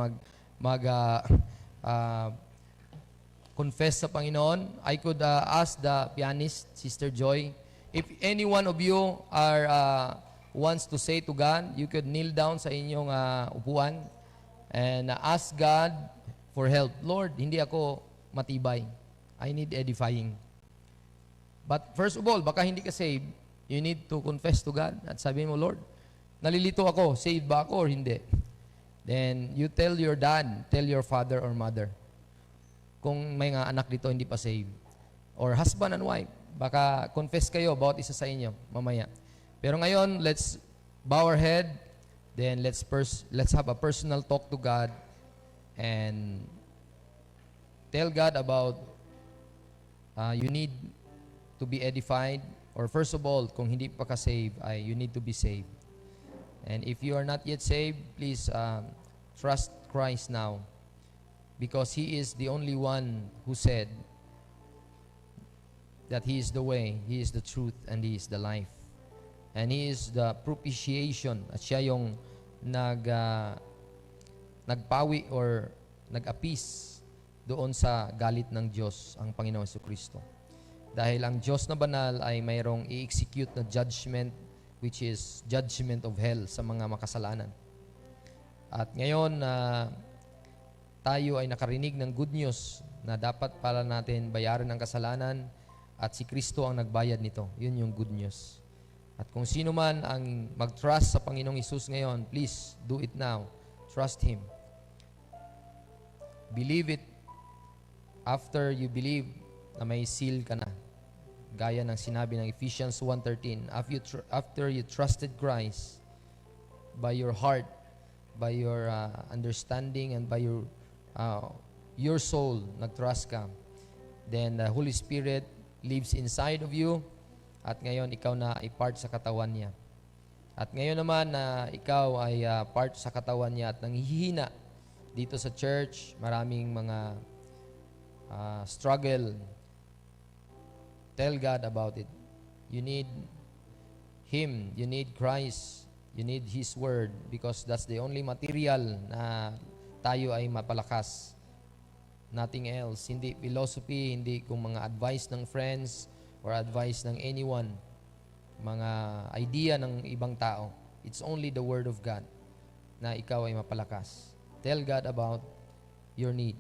confess sa Panginoon. I could ask the pianist, Sister Joy, if any one of you wants to say to God, you could kneel down sa inyong upuan and ask God for help. Lord, hindi ako matibay. I need edifying. But first of all, baka hindi ka saved, you need to confess to God at sabihin mo, Lord, nalilito ako, saved ba ako or hindi? Then you tell your dad, tell your father or mother. Kung may nga anak dito hindi pa saved. Or husband and wife, baka confess kayo bawat isa sa inyo mamaya. Pero ngayon, let's bow our head. then let's have a personal talk to God and tell God about you need to be edified, or first of all, kung hindi pa ka-save, you need to be saved. And if you are not yet saved, please trust Christ now, because He is the only one who said that He is the way, He is the truth, and He is the life. And He is the propitiation, at siya yung nagpawi or nag-appease doon sa galit ng Diyos, ang Panginoon Jesucristo. Dahil ang Diyos na banal ay mayroong i-execute na judgment, which is judgment of hell sa mga makasalanan. At ngayon, tayo ay nakarinig ng good news na dapat pala natin bayaran ang kasalanan at si Kristo ang nagbayad nito. Yun yung good news. At kung sino man ang mag-trust sa Panginoong Hesus ngayon, please do it now. Trust Him. Believe it. After you believe na may seal ka na. Gaya ng sinabi ng Ephesians 1:13, after you trusted Christ by your heart, by your understanding, and by your soul, nag-trust ka, then the Holy Spirit lives inside of you, at ngayon ikaw na ay part sa katawan niya. At ngayon naman na ikaw ay part sa katawan niya at nanghihina dito sa church, maraming mga struggle. Tell God about it. You need Him. You need Christ. You need His Word, because that's the only material na tayo ay mapalakas. Nothing else. Hindi philosophy, hindi kung mga advice ng friends or advice ng anyone, mga idea ng ibang tao. It's only the Word of God na ikaw ay mapalakas. Tell God about your need.